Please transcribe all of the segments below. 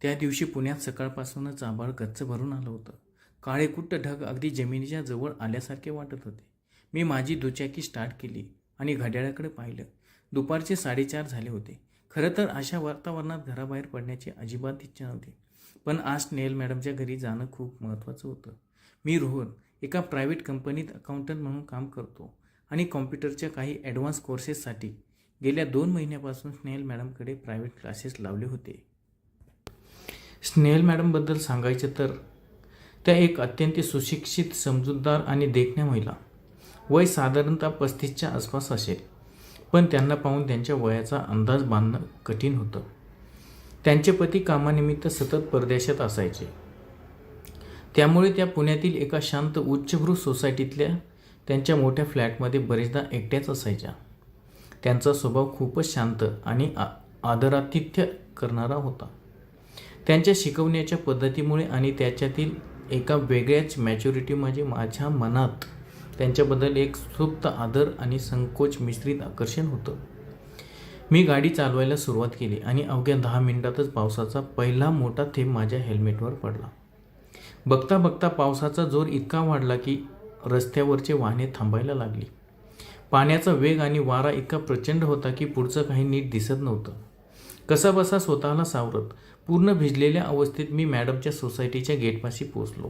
त्या दिवशी पुण्यात सकाळपासूनच आभाळ गच्च भरून आलं होतं. काळेकुट्ट ढग अगदी जमिनीच्या जवळ आल्यासारखे वाटत होते. मी माझी दुचाकी स्टार्ट केली आणि घड्याळाकडे पाहिलं. दुपारचे 4:30 झाले होते. खरं तर अशा वातावरणात घराबाहेर पडण्याची अजिबात इच्छा नव्हती. पण आज स्नेहल मॅडमच्या घरी जाणं खूप महत्त्वाचं होतं. मी रोहन एका प्रायव्हेट कंपनीत अकाउंटंट म्हणून काम करतो आणि कॉम्प्युटरच्या काही ॲडव्हान्स कोर्सेससाठी गेल्या 2 महिन्यापासून स्नेहल मॅडमकडे प्रायव्हेट क्लासेस लावले होते. स्नेहल मॅडमबद्दल सांगायचं तर त्या एक अत्यंत सुशिक्षित, समजूतदार आणि देखण्या महिला. वय साधारणतः 35च्या आसपास असेल, पण त्यांना पाहून त्यांच्या वयाचा अंदाज बांधणं कठीण होतं. त्यांचे पती कामानिमित्त सतत परदेशात असायचे, त्यामुळे त्या पुण्यातील एका शांत उच्चभ्रू सोसायटीतल्या त्यांच्या मोठ्या फ्लॅटमध्ये बरेचदा एकट्याच असायच्या. त्यांचा स्वभाव खूपच शांत आणि आदरातिथ्य करणारा होता. त्यांच्या शिकवण्याच्या पद्धतीमुळे आणि त्याच्यातील एका वेगळ्याच मॅच्युरिटीमुळे माझ्या मनात त्यांच्याबद्दल एक सुप्त आदर आणि संकोच मिश्रित आकर्षण होतं. मी गाडी चालवायला सुरुवात केली आणि अवघ्या 10 मिनिटातच पावसाचा पहिला मोठा थेंब माझ्या हेल्मेटवर पडला. बघता बघता पावसाचा जोर इतका वाढला की रस्त्यावरचे वाहने थांबायला लागली. पाण्याचा वेग आणि वारा इतका प्रचंड होता की पुढचं काही नीट दिसत नव्हतं. कसाबसा स्वतःला सावरत पूर्ण भिजलेल्या अवस्थेत मी मॅडमच्या सोसायटीच्या गेटपाशी पोचलो.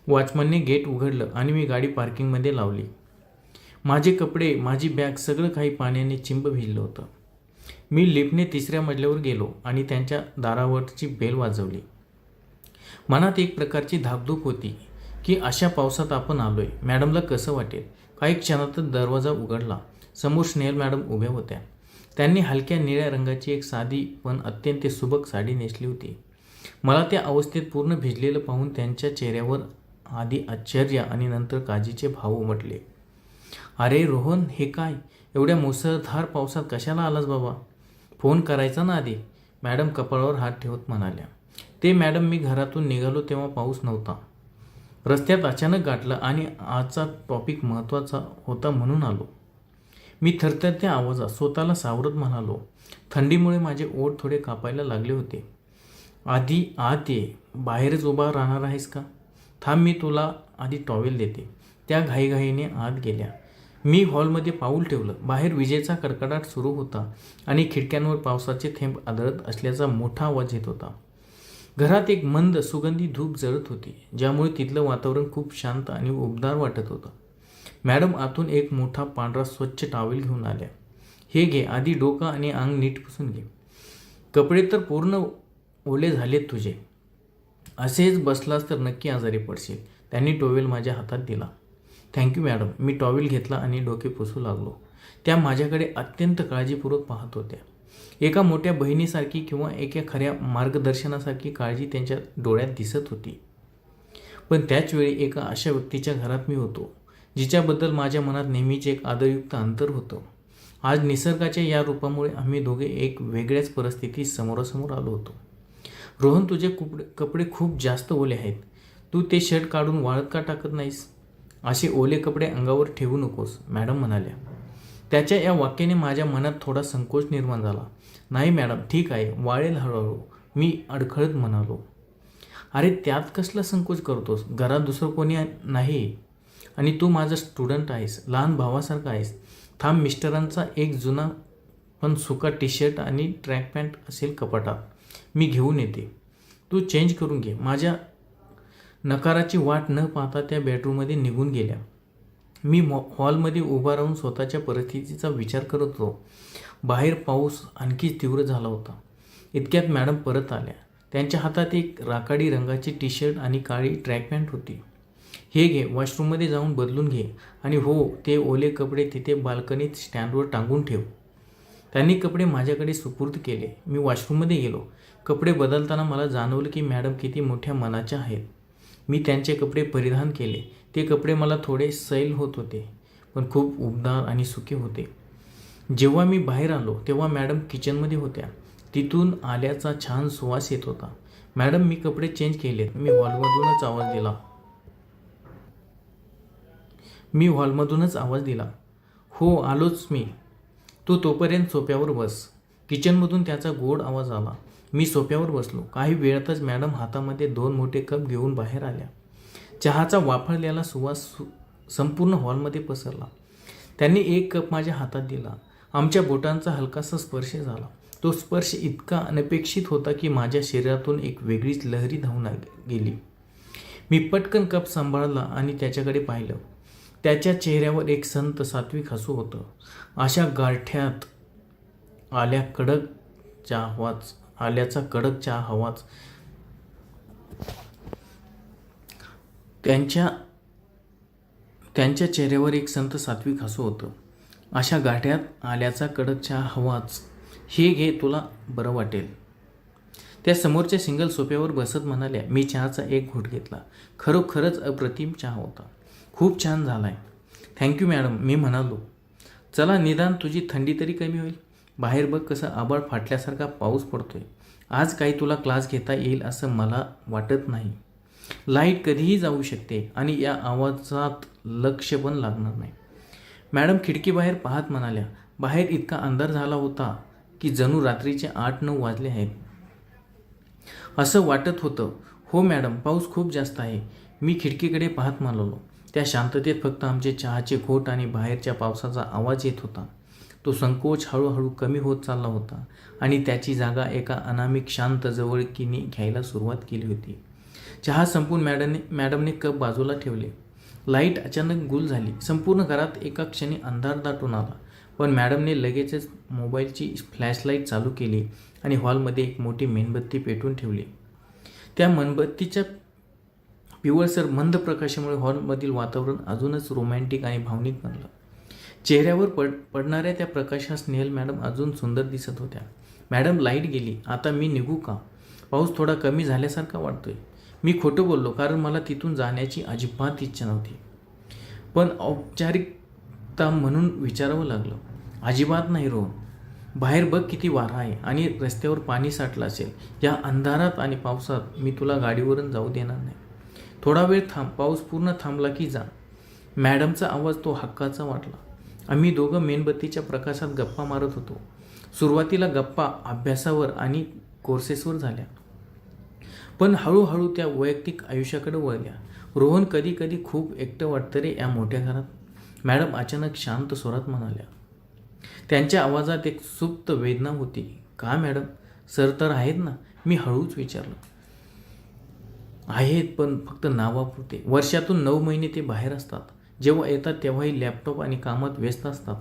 वॉचमनने गेट उघडलं आणि मी गाडी पार्किंगमध्ये लावली. माझे कपडे, माझी बॅग सगळं काही पाण्याने चिंब भिजलं होतं. मी लिफ्टने 3ऱ्या मजल्यावर गेलो आणि त्यांच्या दारावरची बेल वाजवली. मनात एक प्रकारची धाकधूक होती की अशा पावसात आपण आलोय, मॅडमला कसं वाटेल. काही क्षणातच दरवाजा उघडला. समोर स्नेहल मॅडम उभ्या होत्या. त्यांनी हलक्या निळ्या रंगाची एक साधी पण अत्यंत सुबक साडी नेसली होती. मला त्या अवस्थेत पूर्ण भिजलेलं पाहून त्यांच्या चेहऱ्यावर आधी आश्चर्य आणि नंतर काळजीचे भाव उमटले. अरे रोहन, हे काय? एवढ्या मुसळधार पावसात कशाला आलास बाबा? फोन करायचा ना आधी, मॅडम कपाळावर हात ठेवत म्हणाल्या. ते मॅडम, मी घरातून निघालो तेव्हा पाऊस नव्हता. रस्त्यात अचानक गाठलं आणि आजचा टॉपिक महत्त्वाचा होता म्हणून आलो. मी थरथरत्या आवाजात स्वतःला सावरत म्हणालो. थंडीमुळे माझे ओठ थोडे कापायला लागले होते. आधी आत ये, बाहेरच उभा राहणार आहेस का? थांब, मी तुला आधी टॉवेल देते. त्या घाईघाईने आत गेल्या. मी हॉलमध्ये पाऊल ठेवलं. बाहेर विजेचा कडकडाट सुरू होता आणि खिडक्यांवर पावसाचे थेंब आदळत असल्याचा मोठा आवाज येत होता. घरात एक मंद सुगंधी धूप जळत होती, ज्यामुळे तिथलं वातावरण खूप शांत आणि उबदार वाटत होतं. मॅडम आतून एक मोठा पांढरा स्वच्छ टॉवेल घेऊन आल्या. हे घे, आधी डोकं आणि अंग नीट पुसून घे. कपडे तर पूर्ण ओले झालेत तुझे. असेच बसलास तर नक्की आजारी पडशील. त्यांनी टॉवेल माझ्या हातात दिला. Thank you madam. मी टॉवेल घेतला आणि डोके पुसू लागलो. त्या माझ्याकडे अत्यंत काळजीपूर्वक पाहत होत्या. एका मोठ्या बहिणीसारखी किंवा एका खऱ्या मार्गदर्शनासारखी काळजी त्यांच्या डोळ्यात दिसत होती. पण त्याचवेळी एका अशा व्यक्तीच्या घरात मी होतो जिच्याबद्दल माझ्या मनात नेहमीच एक आदरयुक्त अंतर होतं. आज निसर्गाच्या या रूपामुळे आम्ही दोघे एक वेगळ्याच परिस्थितीत समोरासमोर आलो होतो. रोहन, तुझे कपडे खूप जास्त ओले आहेत. तू ते शर्ट काढून वाळत का टाकत नाहीस? असे ओले कपडे अंगावर ठेवू नकोस, मॅडम म्हणाल्या. त्याच्या या वाक्याने माझ्या मनात थोडा संकोच निर्माण झाला. नाही मॅडम, ठीक आहे, वाळेल हळूहळू, मी अडखळत म्हणालो. अरे त्यात कसला संकोच करतोस? घरात दुसरं कोणी नाही आणि तू माझा स्टुडंट आहेस, लहान भावासारखा आहेस. थांब, मिस्टरांचा एक जुना पण सुका टी-शर्ट आणि ट्रॅक पॅन्ट असेल कपाटात, मी घेऊन येते. तू चेंज करून घे. माझ्या नकाराची वाट न पाहता त्या बेडरूममध्ये निघून गेल्या. मी हॉलमध्ये उभा राहून स्वतःच्या परिस्थितीचा विचार करत होतो. बाहेर पाऊस आणखी तीव्र झाला होता. इतक्यात मॅडम परत आल्या. त्यांच्या हातात एक राखाडी रंगाची टी-शर्ट आणि काळी ट्रॅक पॅन्ट होती. हे घे, वॉशरूममध्ये जाऊन बदलून घे आणि हो, ते ओले कपडे तिथे बाल्कनीत स्टँडवर टांगून ठेव. त्यांनी कपडे माझ्याकडे सुपूर्द केले. मी वॉशरूममध्ये गेलो. कपडे बदलताना मला जाणवलं की मॅडम किती मोठ्या मनाच्या आहेत. मी त्यांचे कपडे परिधान केले. ते कपडे मला थोडे सैल होत होते, पण खूप उबदार आणि सुके होते. जेव्हा मी बाहेर आलो तेव्हा मॅडम किचनमध्ये होत्या. तिथून आल्याचा छान सुवास येत होता. मॅडम, मी कपडे चेंज केलेत. मी हॉलमधूनच आवाज दिला. हो, आलोच मी. तू तोपर्यंत सोफ्यावर बस. किचनमधून त्याचा गोड आवाज आला. मी सोफ्यावर बसलो. काही वेळातच मॅडम हातामध्ये 2 मोठे कप घेऊन बाहेर आल्या. चहाचा वाफळलेला सुवास संपूर्ण हॉलमध्ये पसरला. त्यांनी एक कप माझ्या हातात दिला. आमच्या बोटांचा हलकासा स्पर्श झाला. तो स्पर्श इतका अनपेक्षित होता की माझ्या शरीरातून एक वेगळीच लहरी धावून गेली. मी पटकन कप सांभाळला आणि त्याच्याकडे पाहिलं. त्याच्या चेहऱ्यावर एक संत सात्विक हसू होतं. अशा गारठ्यात आल्याचा कडक चहा हवाच त्यांच्या चेहऱ्यावर एक संत सात्विक हसू होतं. अशा गाठ्यात आल्याचा कडक चहा हवाच. हे घे, तुला बरं वाटेल. त्या समोरच्या सिंगल सोफ्यावर बसत म्हणाल्या. मी चहाचा एक घोट घेतला. खरोखरच अप्रतिम चहा होता. खूप छान झालाय. थँक्यू मॅडम, मी म्हणालो. चला, निदान तुझी थंडी तरी कमी होईल. बाहेर बघ कसं आभाळ फाटल्यासारखा पाऊस पडतोय. आज काही तुला क्लास घेता येईल असं मला वाटत नाही. लाईट कधीही जाऊ शकते आणि या आवाजात लक्ष पण लागणार नाही. मॅडम खिडकीबाहेर पाहत म्हणाल्या. बाहेर इतका अंधार झाला होता की जणू रात्रीचे 8-9 वाजले आहेत असं वाटत होतं. हो मॅडम, पाऊस खूप जास्त आहे. मी खिडकीकडे पाहत म्हणालो. त्या शांततेत फक्त आमचे चहाचे घोट आणि बाहेरच्या पावसाचा आवाज येत होता. तो संकोच हळूहळू कमी होत चालला होता आणि त्याची जागा एका अनामिक शांत जवळकीने घ्यायला सुरुवात केली होती. चहा संपून मॅडमने कप बाजूला ठेवले. लाईट अचानक गुल झाली. संपूर्ण घरात एका क्षणी अंधार दाटून आला. पण मॅडमने लगेचच मोबाईलची फ्लॅशलाईट चालू केली आणि हॉलमध्ये एक मोठी मेणबत्ती पेटवून ठेवली. त्या मेणबत्तीच्या पिवळसर मंद प्रकाशामुळे हॉलमधील वातावरण अजूनच रोमॅन्टिक आणि भावनिक बनलं. चेहऱ्यावर पडणाऱ्या त्या प्रकाशात स्नेहल मॅडम अजून सुंदर दिसत होत्या. मॅडम, लाईट गेली. आता मी निघू का? पाऊस थोडा कमी झाल्यासारखा वाटतोय. मी खोटं बोललो, कारण मला तिथून जाण्याची अजिबात इच्छा नव्हती. पण औपचारिकता म्हणून विचारावं लागलं. अजिबात नाही रोहन. बाहेर बघ किती वारा आहे आणि रस्त्यावर पाणी साठलं असेल. या अंधारात आणि पावसात मी तुला गाडीवरून जाऊ देणार नाही. थोडा वेळ थांब. पाऊस पूर्ण थांबला की जा. मॅडमचा आवाज तो हक्काचा वाटला. आम्ही दोघं मेणबत्तीच्या प्रकाशात गप्पा मारत होतो. सुरुवातीला गप्पा अभ्यासावर आणि कोर्सेसवर झाल्या, पण हळूहळू त्या वैयक्तिक आयुष्याकडे वळल्या. रोहन, कधी कधी खूप एकटं वाटतं रे या मोठ्या घरात, मॅडम अचानक शांत स्वरात म्हणाल्या. त्यांच्या आवाजात एक सुप्त वेदना होती. का मॅडम? सर तर आहेत ना? मी हळूच विचारलं. आहेत, पण फक्त नावापुरते. वर्षातून 9 महिने ते बाहेर असतात. जेव्हा येतात तेव्हाही लॅपटॉप आणि कामात व्यस्त असतात.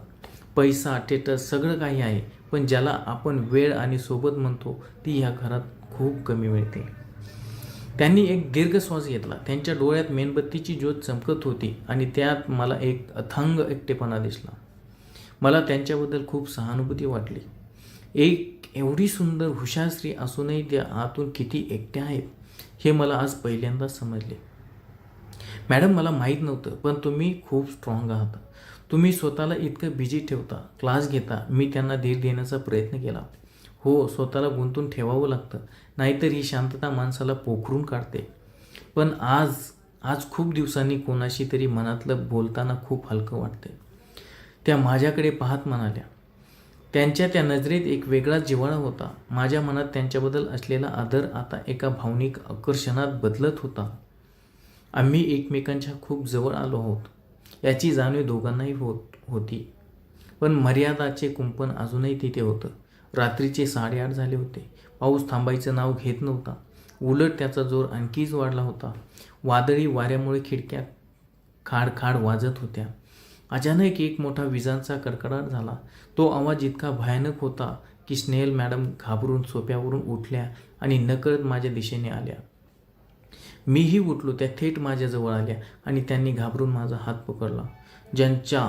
पैसा, स्टेटस सगळं काही आहे, पण ज्याला आपण वेळ आणि सोबत म्हणतो ती ह्या घरात खूप कमी मिळते. त्यांनी एक दीर्घ श्वास घेतला. त्यांच्या डोळ्यात मेणबत्तीची ज्योत चमकत होती आणि त्यात मला एक अथांग एकटेपणा दिसला. मला त्यांच्याबद्दल खूप सहानुभूती वाटली. एक एवढी सुंदर हुशार स्त्री असूनही त्या आतून किती एकट्या आहेत हे मला आज पहिल्यांदाच समजले. मॅडम, मला माहीत नव्हतं, पण तुम्ही खूप स्ट्रॉंग आहात. तुम्ही स्वतःला इतकं बिझी ठेवता, क्लास घेता. मी त्यांना धीर देण्याचा प्रयत्न केला. हो, स्वतःला गुंतून ठेवावं लागतं, नाहीतर ही शांतता माणसाला पोखरून काढते. पण आज खूप दिवसांनी कोणाशी तरी मनातलं बोलताना खूप हलकं वाटते. त्या माझ्याकडे पाहत म्हणाल्या. त्यांच्या त्या नजरेत एक वेगळाच जिव्हाळा होता. माझ्या मनात त्यांच्याबद्दल असलेला आदर आता एका भावनिक आकर्षणात बदलत होता. आम्ही एकमेकांच्या खूप जवळ आलो आहोत याची जाणीव दोघांनाही होती. पण मर्यादाचे कुंपण अजूनही तिथे होतं. रात्रीचे 8:30 झाले होते. पाऊस थांबायचं नाव घेत नव्हता. उलट त्याचा जोर आणखीच वाढला होता. वादळी वाऱ्यामुळे खिडक्या खाडखाड वाजत होत्या. अचानक एक मोठा विजांचा कडकडाट झाला. तो आवाज इतका भयानक होता की स्नेहल मॅडम घाबरून सोफ्यावरून उठल्या आणि नकळत माझ्या दिशेने आल्या. मीही उठलो. त्या थेट माझ्याजवळ आल्या आणि त्यांनी घाबरून माझा हात पकडला, ज्यांच्या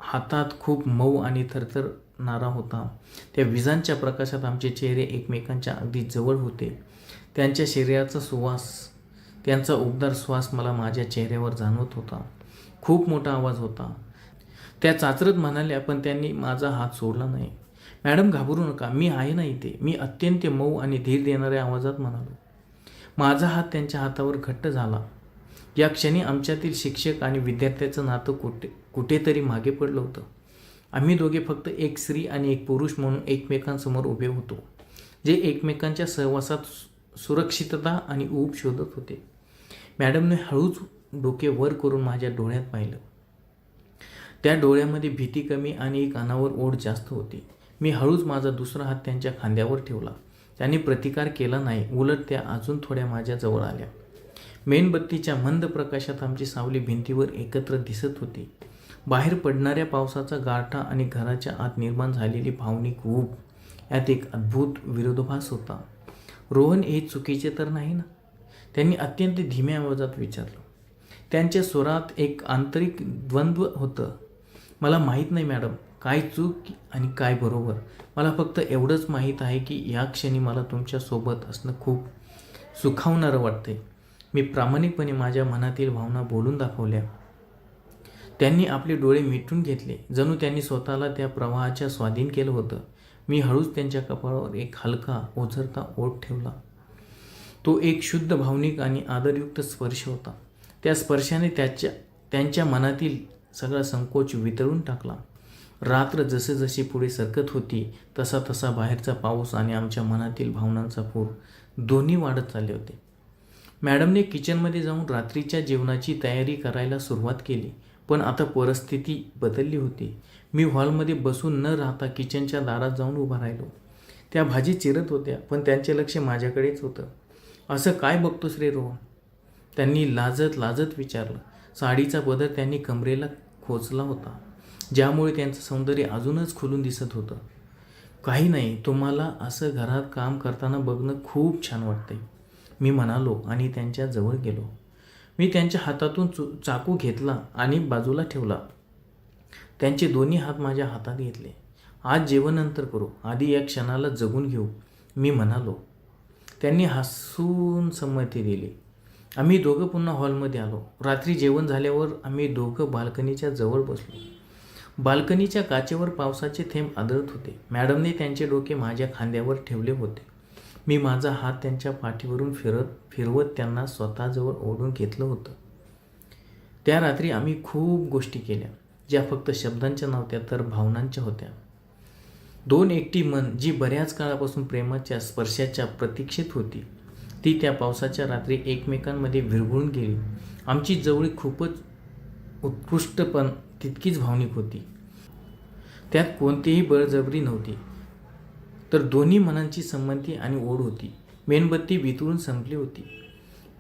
हातात खूप मऊ आणि थरथरणारा होता. त्या विजांच्या प्रकाशात आमचे चेहरे एकमेकांच्या अगदी जवळ होते. त्यांच्या शरीराचा सुवास, त्यांचा उबदार श्वास मला माझ्या चेहऱ्यावर जाणवत होता. खूप मोठा आवाज होता. त्या चाचरत म्हणाल्या, पण त्यांनी माझा हात सोडला नाही. मॅडम, घाबरू नका, मी आहे ना इथे, मी अत्यंत मऊ आणि धीर देणाऱ्या आवाजात म्हणालो. माझा हात त्यांच्या हातावर घट्ट झाला. या क्षणी आमच्यातील शिक्षक आणि विद्यार्थ्याचं नातं कुठेतरी मागे पडलं होतं. आम्ही दोघे फक्त एक स्त्री आणि एक पुरुष म्हणून एकमेकांसमोर उभे होतो. जे एकमेकांच्या सहवासात सुरक्षितता आणि ऊब शोधत होते. मॅडमने हळूच डोके वर करून माझ्या डोळ्यात पाहिलं. त्या डोळ्यामध्ये भीती कमी आणि एक अनावर ओढ जास्त होती. मी हळूच माझा दुसरा हात त्यांच्या खांद्यावर ठेवला. त्यांनी प्रतिकार केला नाही, उलट त्या अजून थोड्या माझ्या जवळ आल्या. मेणबत्तीच्या मंद प्रकाशात आमची सावली भिंतीवर एकत्र दिसत होती. बाहेर पडणाऱ्या पावसाचा गारठा आणि घराच्या आत निर्माण झालेली भावनिक ऊब यात एक अद्भुत विरोधाभास होता. रोहन, हे चुकीचे तर नाही ना? त्यांनी अत्यंत धीम्या आवाजात विचारलं. त्यांच्या स्वरात एक आंतरिक द्वंद्व होतं. मला माहीत नाही मॅडम, काय चूक आणि काय बरोबर. मला फक्त एवढंच माहीत आहे की या क्षणी मला तुमच्यासोबत असणं खूप सुखावणारं वाटतंय. मी प्रामाणिकपणे माझ्या मनातील भावना बोलून दाखवल्या. त्यांनी आपले डोळे मिटून घेतले, जणू त्यांनी स्वतःला त्या प्रवाहाच्या स्वाधीन केलं होतं. मी हळूच त्यांच्या कपाळावर एक हलका ओझरता ओठ ठेवला. तो एक शुद्ध भावनिक आणि आदरयुक्त स्पर्श होता. त्या स्पर्शाने त्यांच्या मनातील सगळा संकोच वितळून टाकला. रात्र जसजशी पुढे सरकत होती तसा तसा बाहेरचा पाऊस आणि आमच्या मनातील भावनांचा पूर दोन्ही वाढत चालले होते. मॅडमने किचनमध्ये जाऊन रात्रीच्या जेवणाची तयारी करायला सुरुवात केली. पण आता परिस्थिती बदलली होती. मी हॉलमध्ये बसून न राहता किचनच्या दारात जाऊन उभा राहिलो. त्या भाजी चिरत होत्या, पण त्यांचे लक्ष माझ्याकडेच होतं. असं काय बघतोस रे रोहन? त्यांनी लाजत लाजत विचारलं. साडीचा पदर त्यांनी कमरेला खोचला होता, ज्यामुळे त्यांचं सौंदर्य अजूनच खुलून दिसत होतं. काही नाही, तुम्हाला असं घरात काम करताना बघणं खूप छान वाटतंय, मी म्हणालो आणि त्यांच्या जवळ गेलो. मी त्यांच्या हातातून चाकू घेतला आणि बाजूला ठेवला. त्यांचे दोन्ही हात माझ्या हातात घेतले. आज जेवण नंतर करू, आधी या क्षणाला जगून घेऊ, मी म्हणालो. त्यांनी हसून संमती दिली. आम्ही दोघं पुन्हा हॉलमध्ये आलो. रात्री जेवण झाल्यावर आम्ही दोघं बाल्कनीच्या जवळ बसलो. बाल्कनीच्या काचेवर पावसाचे थेंब आदळत होते. मॅडमने त्यांचे डोके माझ्या खांद्यावर ठेवले होते. मी माझा हात त्यांच्या पाठीवरून फिरवत त्यांना स्वतःजवळ ओढून घेतलं होतं. त्या रात्री आम्ही खूप गोष्टी केल्या, ज्या फक्त शब्दांच्या नव्हत्या तर भावनांच्या होत्या. दोन एकटी मन जी बऱ्याच काळापासून प्रेमाच्या स्पर्शाच्या प्रतीक्षेत होती, ती त्या पावसाच्या रात्री एकमेकांमध्ये विरघळून गेली. आमची जवळी खूपच उत्कृष्ट पण तितकीच भावनिक होती. त्यात कोणतीही बळजबरी नव्हती, तर दोन्ही मनांची संमती आणि ओढ होती. मेणबत्ती वितळून संपली होती,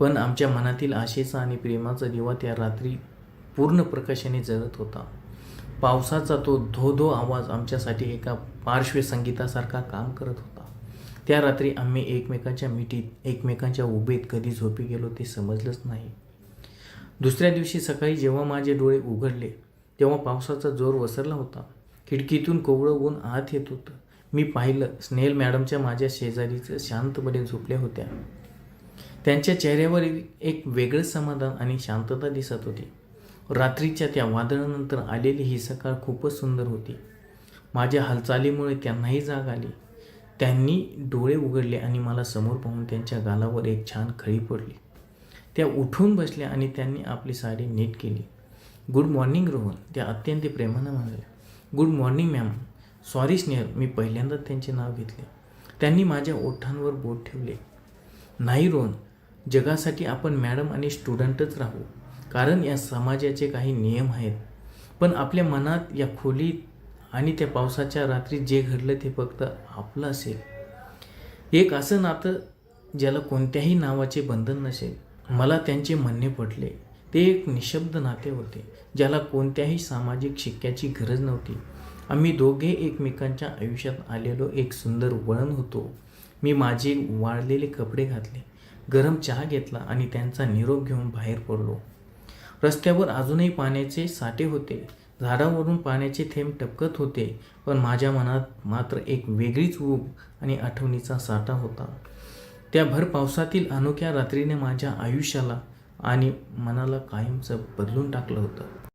पण आमच्या मनातील आशेचा आणि प्रेमाचा दिवा त्या रात्री पूर्ण प्रकाशाने जळत होता. पावसाचा तो धो-धो आवाज आमच्यासाठी एका पार्श्वसंगीतासारखा काम करत होता. त्या रात्री आम्ही एकमेकांच्या मिठीत, एकमेकांच्या उभेत कधी झोपी गेलो ते समजलंच नाही. दुसऱ्या दिवशी सकाळी जेव्हा माझे डोळे उघडले तेव्हा पावसाचा जोर वसरला होता. खिडकीतून कोवळं ऊन आत येत होतं. मी पाहिलं, स्नेहल मॅडमच्या माझ्या शेजारीच शांतपणे झोपल्या होत्या. त्यांच्या चेहऱ्यावर एक वेगळंच समाधान आणि शांतता दिसत होती. रात्रीच्या त्या वादळानंतर आलेली ही सकाळ खूपच सुंदर होती. माझ्या हालचालीमुळे त्यांनाही जाग आली. त्यांनी डोळे उघडले आणि मला समोर पाहून त्यांच्या गालावर एक छान खळी पडली. त्या उठून बसल्या आणि त्यांनी आपली साडी नीट केली. गुड मॉर्निंग रोहन, त्या अत्यंत प्रेमानं म्हणाल्या. Good morning ma'am. Sorry Snehal, मी पहिल्यांदाच त्यांचे नाव घेतले. त्यांनी माझ्या ओठांवर बोट ठेवले. नाही रोहन, जगासाठी आपण मॅडम आणि स्टुडंटच राहू, कारण या समाजाचे काही नियम आहेत. पण आपल्या मनात या खोलीत आणि त्या पावसाच्या रात्री जे घडलं ते फक्त आपलं असेल. एक असं नातं ज्याला कोणत्याही नावाचे बंधन नसेल. मला त्यांचे म्हणणे पटले. ते एक निशब्द नाते होते, ज्याला कोणत्याही सामाजिक शिक्क्याची गरज नव्हती. आम्ही दोघे एकमेकांच्या आयुष्यात आलेलो एक सुंदर वळण होतो. मी माझे वाळलेले कपडे घातले, गरम चहा घेतला आणि त्यांचा निरोप घेऊन बाहेर पडलो. रस्त्यावर अजूनही पाण्याचे साठे होते. झाडावरून पाण्याचे थेंब टपकत होते, पण माझ्या मनात मात्र एक वेगळीच ऊब आणि आठवणीचा साठा होता. त्या भर पावसातील अनोख्या रात्रीने माझ्या आयुष्याला आणि मनाला कायमचं बदलून टाकलं होतं.